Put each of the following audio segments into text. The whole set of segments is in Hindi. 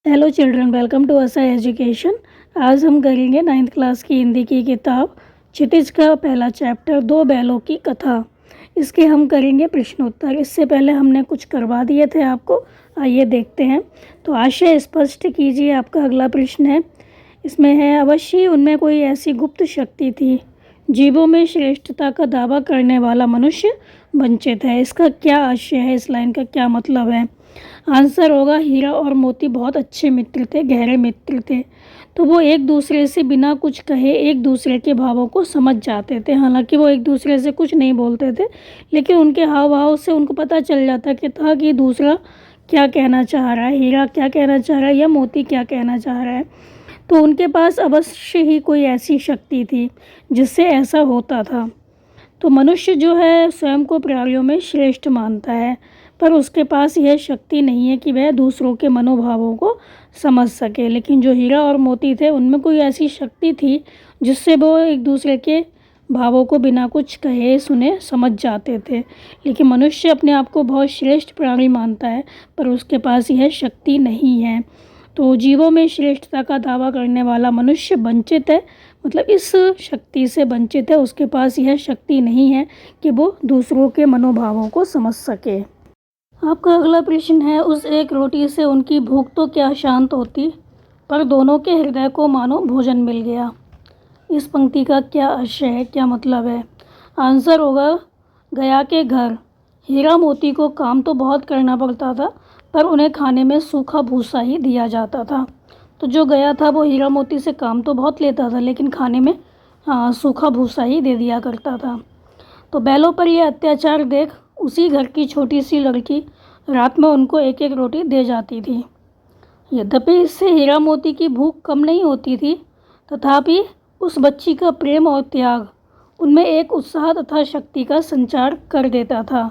हेलो चिल्ड्रन, वेलकम टू असा एजुकेशन। आज हम करेंगे 9th क्लास की हिंदी की किताब क्षितिज का पहला चैप्टर दो बैलों की कथा। इसके हम करेंगे प्रश्नोत्तर। इससे पहले हमने कुछ करवा दिए थे आपको, आइए देखते हैं। तो आशय स्पष्ट कीजिए, आपका अगला प्रश्न है। इसमें है, अवश्य उनमें कोई ऐसी गुप्त शक्ति थी, जीवों में श्रेष्ठता का दावा करने वाला मनुष्य वंचित है। इसका क्या आशय है, इस लाइन का क्या मतलब है? आंसर होगा, हीरा और मोती बहुत अच्छे मित्र थे, गहरे मित्र थे। तो वो एक दूसरे से बिना कुछ कहे एक दूसरे के भावों को समझ जाते थे। हालांकि वो एक दूसरे से कुछ नहीं बोलते थे, लेकिन उनके हाव भाव से उनको पता चल जाता कि दूसरा क्या कहना चाह रहा है, हीरा क्या कहना चाह रहा है या मोती क्या कहना चाह रहा है। तो उनके पास अवश्य ही कोई ऐसी शक्ति थी जिससे ऐसा होता था। तो मनुष्य जो है स्वयं को प्राणियों में श्रेष्ठ मानता है, पर उसके पास यह शक्ति नहीं है कि वह दूसरों के मनोभावों को समझ सके। लेकिन जो हीरा और मोती थे, उनमें कोई ऐसी शक्ति थी जिससे वो एक दूसरे के भावों को बिना कुछ कहे सुने समझ जाते थे। लेकिन मनुष्य अपने आप को बहुत श्रेष्ठ प्राणी मानता है, पर उसके पास यह शक्ति नहीं है। तो जीवों में श्रेष्ठता का दावा करने वाला मनुष्य वंचित है, मतलब इस शक्ति से वंचित है। उसके पास यह शक्ति नहीं है कि वो दूसरों के मनोभावों को समझ सके। आपका अगला प्रश्न है, उस एक रोटी से उनकी भूख तो क्या शांत होती, पर दोनों के हृदय को मानो भोजन मिल गया। इस पंक्ति का क्या आशय है, क्या मतलब है? आंसर होगा, गया के घर हीरा मोती को काम तो बहुत करना पड़ता था, पर उन्हें खाने में सूखा भूसा ही दिया जाता था। तो जो गया था वो हीरा मोती से काम तो बहुत लेता था, लेकिन खाने में सूखा भूसा ही दे दिया करता था। तो बैलों पर यह अत्याचार देख उसी घर की छोटी सी लड़की रात में उनको एक एक रोटी दे जाती थी। यद्यपि इससे हीरा मोती की भूख कम नहीं होती थी, तथापि उस बच्ची का प्रेम और त्याग उनमें एक उत्साह तथा शक्ति का संचार कर देता था।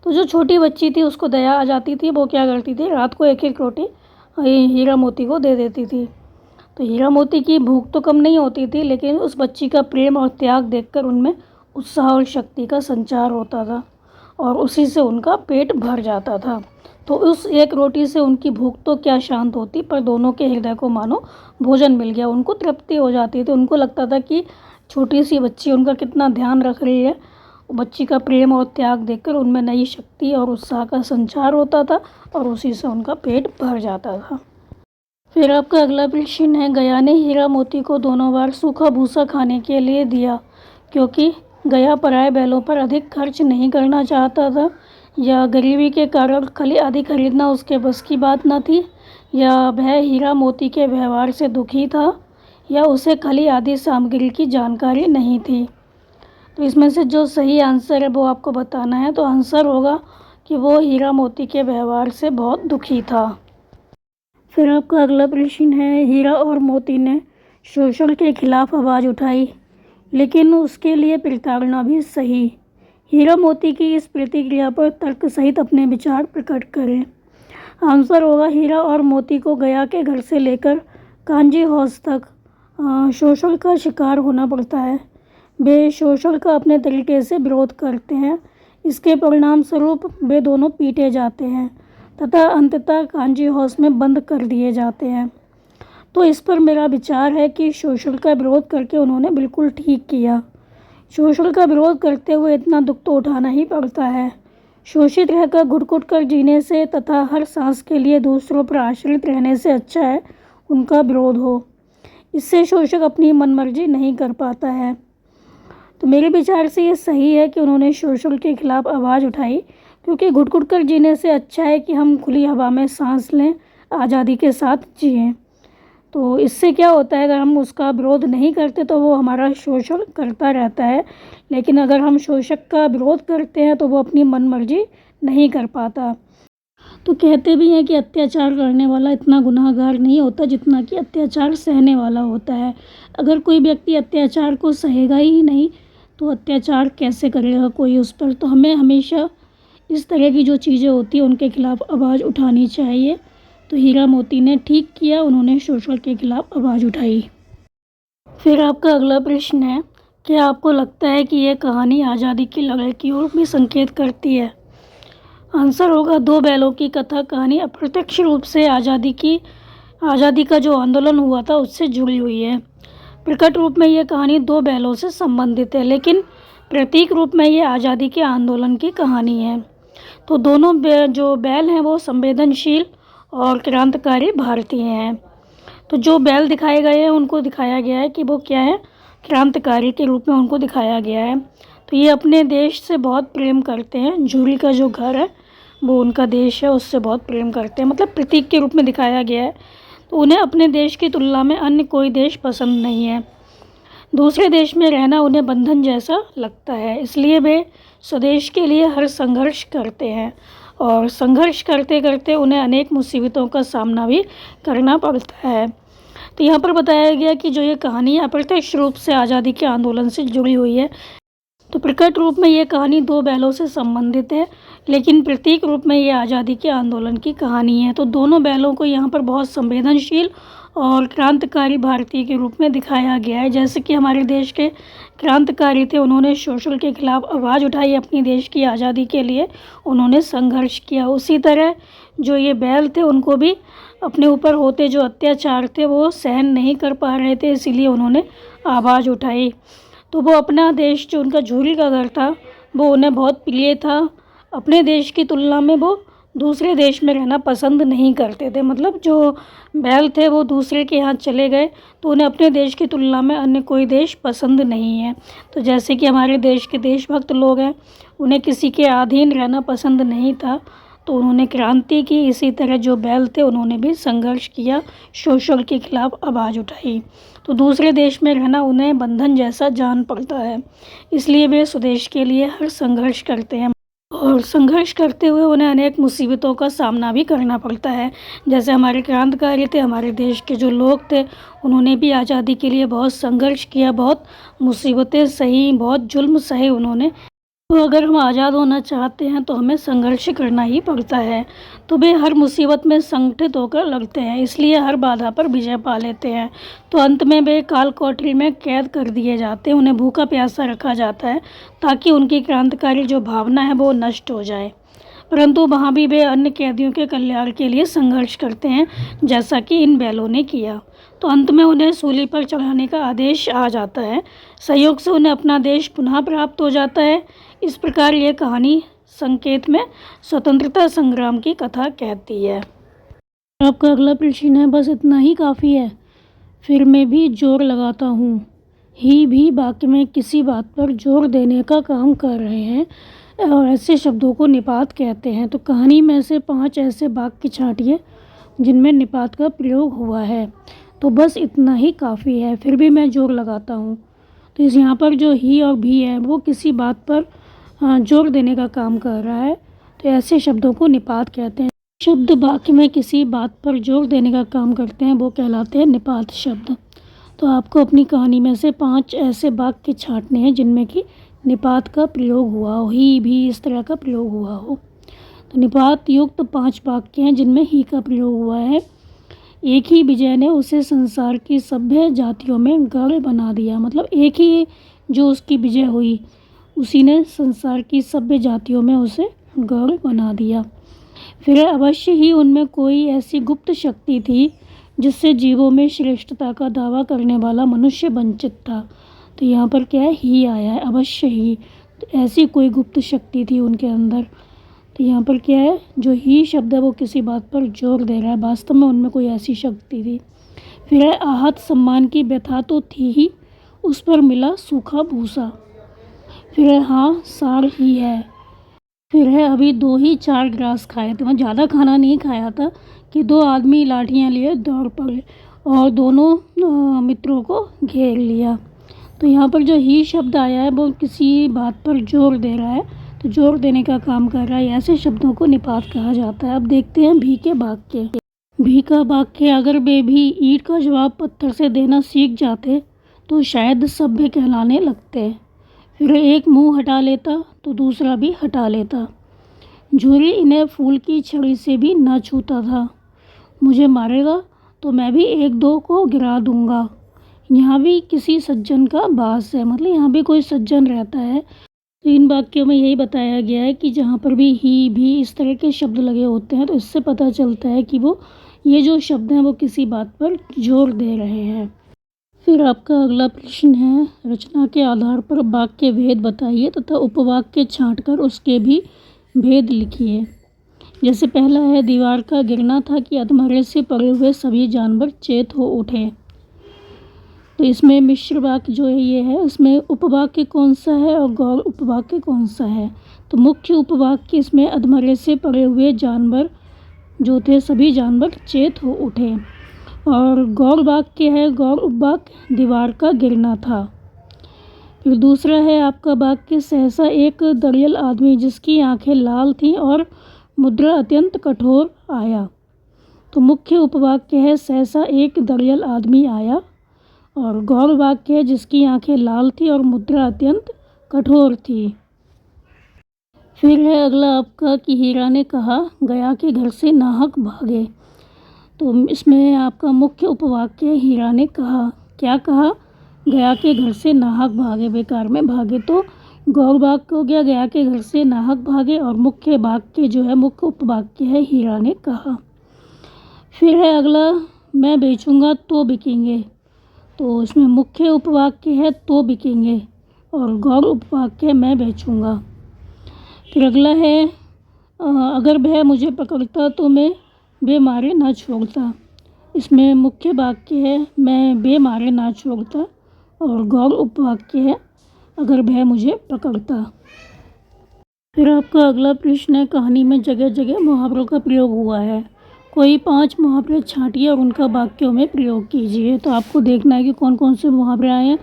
तो जो छोटी बच्ची थी उसको दया आ जाती थी, वो क्या करती थी, रात को एक एक रोटी हीरा मोती को दे देती थी। तो हीरा मोती की भूख तो कम नहीं होती थी, लेकिन उस बच्ची का प्रेम और त्याग देखकर उनमें उत्साह और शक्ति का संचार होता था और उसी से उनका पेट भर जाता था। तो उस एक रोटी से उनकी भूख तो क्या शांत होती, पर दोनों के हृदय को मानो भोजन मिल गया। उनको तृप्ति हो जाती थी। उनको लगता था कि छोटी सी बच्ची उनका कितना ध्यान रख रही है। बच्ची का प्रेम और त्याग देखकर उनमें नई शक्ति और उत्साह का संचार होता था और उसी से उनका पेट भर जाता था। फिर आपका अगला प्रश्न है, गया ने हीरा मोती को दोनों बार सूखा भूसा खाने के लिए दिया क्योंकि गया पराये बैलों पर अधिक खर्च नहीं करना चाहता था, या गरीबी के कारण खली आदि खरीदना उसके बस की बात न थी, या वह हीरा मोती के व्यवहार से दुखी था, या उसे खली आदि सामग्री की जानकारी नहीं थी। तो इसमें से जो सही आंसर है वो आपको बताना है। तो आंसर होगा कि वो हीरा मोती के व्यवहार से बहुत दुखी था। फिर आपका अगला प्रश्न है, हीरा और मोती ने शोषण के खिलाफ आवाज़ उठाई, लेकिन उसके लिए प्रताड़ना भी सही। हीरा मोती की इस प्रतिक्रिया पर तर्क सहित अपने विचार प्रकट करें। आंसर होगा, हीरा और मोती को गया के घर से लेकर कांजी हाउस तक शोषण का शिकार होना पड़ता है। वे शोषण का अपने तरीके से विरोध करते हैं। इसके परिणाम स्वरूप वे दोनों पीटे जाते हैं तथा अंततः कांजी हाउस में बंद कर दिए जाते हैं। तो इस पर मेरा विचार है कि शोषण का विरोध करके उन्होंने बिल्कुल ठीक किया। शोषण का विरोध करते हुए इतना दुख तो उठाना ही पड़ता है। शोषित रहकर घुट-घुट कर जीने से तथा हर सांस के लिए दूसरों पर आश्रित रहने से अच्छा है उनका विरोध हो। इससे शोषक अपनी मनमर्जी नहीं कर पाता है। तो मेरे विचार से ये सही है कि उन्होंने शोषण के खिलाफ आवाज़ उठाई, क्योंकि घुट-घुट कर जीने से अच्छा है कि हम खुली हवा में सांस लें, आज़ादी के साथ जिएं। तो इससे क्या होता है, अगर हम उसका विरोध नहीं करते तो वो हमारा शोषण करता रहता है, लेकिन अगर हम शोषक का विरोध करते हैं तो वो अपनी मनमर्जी नहीं कर पाता। तो कहते भी हैं कि अत्याचार करने वाला इतना गुनहगार नहीं होता जितना कि अत्याचार सहने वाला होता है। अगर कोई व्यक्ति अत्याचार को सहेगा ही नहीं तो अत्याचार कैसे करेगा कोई उस पर। तो हमें हमेशा इस तरह की जो चीज़ें होती हैं उनके खिलाफ़ आवाज़ उठानी चाहिए। तो हीरा मोती ने ठीक किया, उन्होंने शोषण के खिलाफ आवाज़ उठाई। फिर आपका अगला प्रश्न है, क्या आपको लगता है कि यह कहानी आज़ादी की लड़ाई की ओर भी संकेत करती है? आंसर होगा, दो बैलों की कथा कहानी अप्रत्यक्ष रूप से आज़ादी की आज़ादी का जो आंदोलन हुआ था उससे जुड़ी हुई है। प्रकट रूप में ये कहानी दो बैलों से संबंधित है, लेकिन प्रतीक रूप में ये आज़ादी के आंदोलन की कहानी है। तो दोनों जो बैल हैं वो संवेदनशील और क्रांतिकारी भारतीय हैं। तो जो बैल दिखाए गए हैं उनको दिखाया गया है कि वो क्या है, क्रांतिकारी के रूप में उनको दिखाया गया है। तो ये अपने देश से बहुत प्रेम करते हैं। झूरी का जो घर है वो उनका देश है, उससे बहुत प्रेम करते हैं, मतलब प्रतीक के रूप में दिखाया गया है। तो उन्हें अपने देश की तुलना में अन्य कोई देश पसंद नहीं है। दूसरे देश में रहना उन्हें बंधन जैसा लगता है, इसलिए वे स्वदेश के लिए हर संघर्ष करते हैं और संघर्ष करते करते उन्हें अनेक मुसीबतों का सामना भी करना पड़ता है। तो यहाँ पर बताया गया कि जो ये कहानी है अप्रत्यक्ष रूप से आज़ादी के आंदोलन से जुड़ी हुई है। तो प्रकट रूप में ये कहानी दो बैलों से संबंधित है, लेकिन प्रतीक रूप में ये आज़ादी के आंदोलन की कहानी है। तो दोनों बैलों को यहाँ पर बहुत संवेदनशील और क्रांतिकारी भारतीय के रूप में दिखाया गया है। जैसे कि हमारे देश के क्रांतिकारी थे, उन्होंने शोषण के खिलाफ आवाज़ उठाई, अपनी देश की आज़ादी के लिए उन्होंने संघर्ष किया। उसी तरह जो ये बैल थे उनको भी अपने ऊपर होते जो अत्याचार थे वो सहन नहीं कर पा रहे थे, इसीलिए उन्होंने आवाज़ उठाई। तो वो अपना देश जो उनका झूरी का घर था वो उन्हें बहुत प्रिय था। अपने देश की तुलना में वो दूसरे देश में रहना पसंद नहीं करते थे। मतलब जो बैल थे वो दूसरे के यहाँ चले गए तो उन्हें अपने देश की तुलना में अन्य कोई देश पसंद नहीं है। तो जैसे कि हमारे देश के देशभक्त लोग हैं, उन्हें किसी के अधीन रहना पसंद नहीं था, तो उन्होंने क्रांति की। इसी तरह जो बैल थे उन्होंने भी संघर्ष किया, शोषण के खिलाफ आवाज़ उठाई। तो दूसरे देश में रहना उन्हें बंधन जैसा जान पड़ता है, इसलिए वे स्वदेश के लिए हर संघर्ष करते हैं और संघर्ष करते हुए उन्हें अनेक मुसीबतों का सामना भी करना पड़ता है। जैसे हमारे क्रांतिकारी थे, हमारे देश के जो लोग थे, उन्होंने भी आज़ादी के लिए बहुत संघर्ष किया, बहुत मुसीबतें सही, बहुत जुल्म सहे उन्होंने। तो अगर हम आज़ाद होना चाहते हैं तो हमें संघर्ष करना ही पड़ता है। तो वे हर मुसीबत में संगठित होकर लड़ते हैं, इसलिए हर बाधा पर विजय पा लेते हैं। तो अंत में वे काल कोठरी में कैद कर दिए जाते हैं, उन्हें भूखा प्यासा रखा जाता है ताकि उनकी क्रांतिकारी जो भावना है वो नष्ट हो जाए। परंतु वहाँ भी वे अन्य कैदियों के कल्याण के लिए संघर्ष करते हैं, जैसा कि इन बैलों ने किया। तो अंत में उन्हें सूली पर चढ़ाने का आदेश आ जाता है। संयोग से उन्हें अपना देश पुनः प्राप्त हो जाता है। इस प्रकार ये कहानी संकेत में स्वतंत्रता संग्राम की कथा कहती है। आपका अगला प्रश्न है, बस इतना ही काफ़ी है, फिर मैं भी जोर लगाता हूँ। ही भी वाक्य में किसी बात पर जोर देने का काम कर रहे हैं और ऐसे शब्दों को निपात कहते हैं। तो कहानी में से 5 ऐसे वाक्य छांटिए जिनमें निपात का प्रयोग हुआ है। तो बस इतना ही काफ़ी है, फिर भी मैं जोर लगाता हूँ। तो इस यहाँ पर जो ही और भी है वो किसी बात पर जोर देने का काम कर रहा है, तो ऐसे शब्दों को निपात कहते हैं। शब्द वाक्य में किसी बात पर जोर देने का काम करते हैं वो कहलाते हैं निपात शब्द। तो आपको अपनी कहानी में से 5 ऐसे वाक्य छांटने हैं जिनमें कि निपात का प्रयोग हुआ हो, ही भी इस तरह का प्रयोग हुआ हो। तो निपात युक्त 5 वाक्य हैं जिनमें ही का प्रयोग हुआ है। एक ही विजय ने उसे संसार की सभ्य जातियों में गढ़ बना दिया। मतलब एक ही जो उसकी विजय हुई उसी ने संसार की सभ्य जातियों में उसे गढ़ बना दिया। फिर अवश्य ही उनमें कोई ऐसी गुप्त शक्ति थी जिससे जीवों में श्रेष्ठता का दावा करने वाला मनुष्य वंचित था। तो यहाँ पर क्या है, ही आया है, अवश्य ही। तो ऐसी कोई गुप्त शक्ति थी उनके अंदर। तो यहाँ पर क्या है, जो ही शब्द है वो किसी बात पर जोर दे रहा है, वास्तव में उनमें कोई ऐसी शक्ति थी। फिर है, आहत सम्मान की व्यथा तो थी ही, उस पर मिला सूखा भूसा। फिर है, हाँ सार ही है। फिर है, अभी 2 ही 4 ग्रास खाए थे, वहाँ ज़्यादा खाना नहीं खाया था कि 2 आदमी लाठियाँ लिए दौड़ पड़े और दोनों मित्रों को घेर लिया। तो यहाँ पर जो ही शब्द आया है वो किसी बात पर जोर दे रहा है, तो जोर देने का काम कर रहा है। ऐसे शब्दों को निपात कहा जाता है। अब देखते हैं भी के वाक्य। भी का वाक्य, अगर वे भी ईंट का जवाब पत्थर से देना सीख जाते तो शायद सभ्य कहलाने लगते। फिर एक मुंह हटा लेता तो दूसरा भी हटा लेता। झूरी इन्हें फूल की छड़ी से भी न छूता था। मुझे मारेगा तो मैं भी 1-2 को गिरा दूंगा। यहाँ भी किसी सज्जन का वास है, मतलब यहाँ भी कोई सज्जन रहता है। तो इन वाक्यों में यही बताया गया है कि जहाँ पर भी ही भी इस तरह के शब्द लगे होते हैं तो इससे पता चलता है कि वो ये जो शब्द हैं वो किसी बात पर जोर दे रहे हैं। फिर आपका अगला प्रश्न है, रचना के आधार पर वाक्य के भेद बताइए तथा उपवाक्य छांटकर उसके भी भेद लिखिए। जैसे पहला है, दीवार का गिरना था कि अधमरे से पड़े हुए सभी जानवर चेत हो उठे। तो इसमें मिश्र वाक्य जो है ये है, इसमें उपवाक्य कौन सा है और गौर उपवाक्य कौन सा है। तो मुख्य उपवाक्य इसमें अधमरे से पड़े हुए जानवर जो थे सभी जानवर चेत हो उठे। और गौर वाक्य है, गौर उपवाक्य दीवार का गिरना था। फिर दूसरा है आपका वाक्य, सहसा एक दरियल आदमी जिसकी आंखें लाल थीं और मुद्रा अत्यंत कठोर आया। तो मुख्य उपवाक्य है, सहसा एक दरियल आदमी आया। और गौर वाक्य है, जिसकी आंखें लाल थी और मुद्रा अत्यंत कठोर थी। फिर है अगला आपका कि हीरा ने कहा, गया के घर से नाहक भागे। तो इसमें आपका मुख्य उपवाक्य है, हीरा ने कहा। क्या कहा? गया के घर से नाहक भागे, बेकार में भागे। तो गौर वाक्य हो गया, गया के घर से नाहक भागे। और मुख्य वाक्य जो है, मुख्य उपवाक्य है, हीरा ने कहा। फिर है अगला, मैं बेचूंगा तो बिकेंगे। तो इसमें मुख्य उपवाक्य है तो बिकेंगे और गौर उपवाक्य है मैं बेचूंगा। फिर अगला है, अगर वह मुझे पकड़ता तो मैं बेमारे ना छोड़ता। इसमें मुख्य वाक्य है मैं बेमारे ना छोड़ता और गौर उपवाक्य है अगर वह मुझे पकड़ता। फिर आपका अगला प्रश्न है, कहानी में जगह जगह मुहावरों का प्रयोग हुआ है। कोई 5 मुहावरे छांटिए और उनका वाक्यों में प्रयोग कीजिए। तो आपको देखना है कि कौन कौन से मुहावरे आए हैं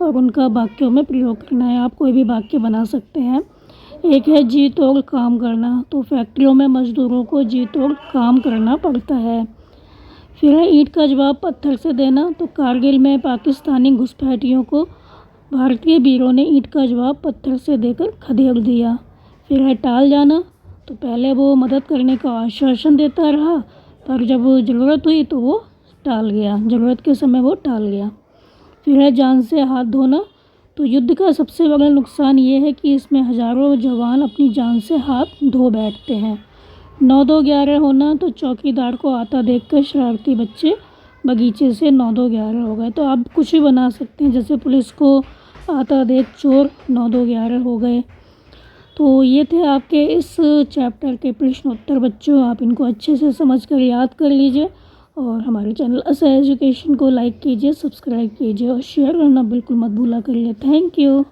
और उनका वाक्यों में प्रयोग करना है। आप कोई भी वाक्य बना सकते हैं। एक है, जी तोड़ काम करना। तो फैक्ट्रियों में मजदूरों को जी तोड़ काम करना पड़ता है। फिर है, ईंट का जवाब पत्थर से देना। तो कारगिल में पाकिस्तानी घुसपैठियों को भारतीय वीरों ने ईंट का जवाब पत्थर से देकर खदेड़ दिया। फिर है, टाल जाना। तो पहले वो मदद करने का आश्वासन देता रहा, पर जब ज़रूरत हुई तो वो टाल गया, ज़रूरत के समय वो टाल गया। फिर है, जान से हाथ धोना। तो युद्ध का सबसे बड़ा नुकसान ये है कि इसमें हज़ारों जवान अपनी जान से हाथ धो बैठते हैं। 9-2-11 होना। तो चौकीदार को आता देखकर शरारती बच्चे बगीचे से 9-2-11 हो गए। तो आप कुछ भी बना सकते हैं, जैसे पुलिस को आता देख चोर 9-2-11 हो गए। तो ये थे आपके इस चैप्टर के प्रश्न उत्तर बच्चों। आप इनको अच्छे से समझ कर याद कर लीजिए और हमारे चैनल असा एजुकेशन को लाइक कीजिए, सब्सक्राइब कीजिए और शेयर करना बिल्कुल मत भूला करिए। Thank you.